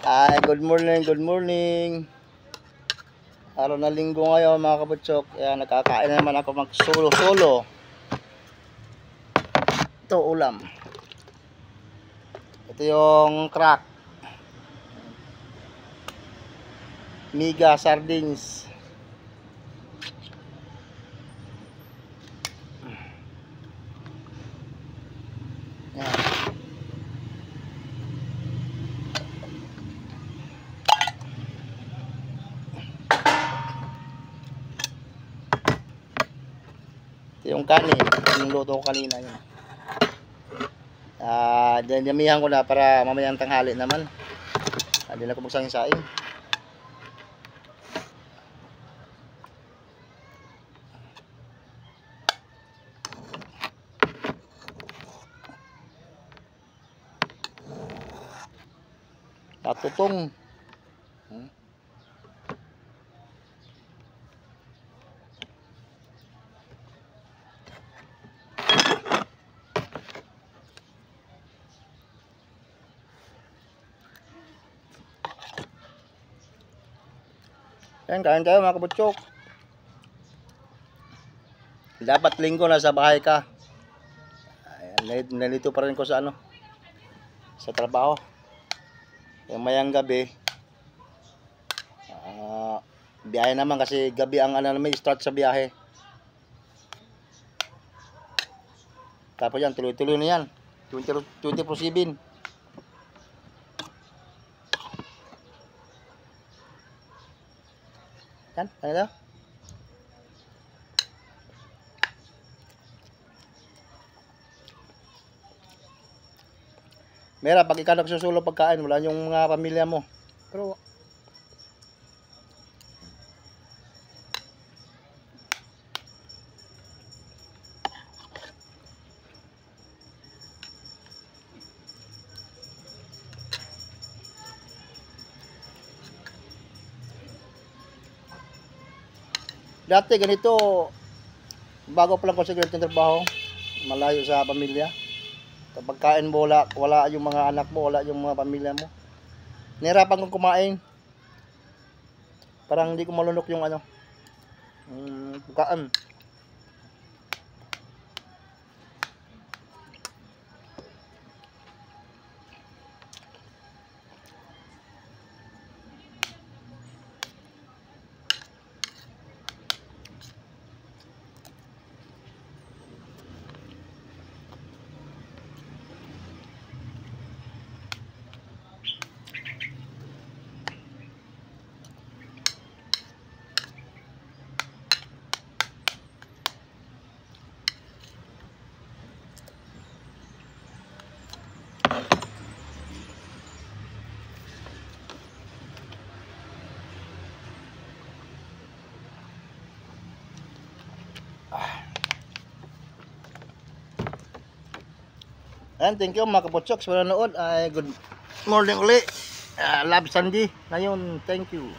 Ay, good morning, good morning. Araw na linggo ngayon mga kabutsok. Kaya nakakain naman ako mag-solo-solo. Ito ulam. Ito yung crack. Miga sardines. Yan. Yung kanin, yung luto ko kanina yun. Damihan ko na para mamayang tanghali naman. Hindi na ko magsangin-saing. Tatutong. Ayan, kain tayo mga kabutsok. Dapat linggo nasa bahay ka. Ayan, nalito pa rin ko sa sa trabaho. Yung mayang gabi, biyahe naman kasi gabi ang may start sa biyahe. Tapos yan, tuloy-tuloy na yan. 24/7. Yan, ano daw? Mera, pag ikaw nagsusulo pagkain, wala yung mga pamilya mo. Pero dati ganito, bago pa lang ko sa ganitong trabaho, malayo sa pamilya. Kapag kain mo, wala yung mga anak mo, wala yung mga pamilya mo. Nahirapan kong kumain. Parang hindi ko malunok yung pagkaan. And thank you mga kaputsok sa panonood. Good morning uli. Love Sandy. Ngayon, thank you.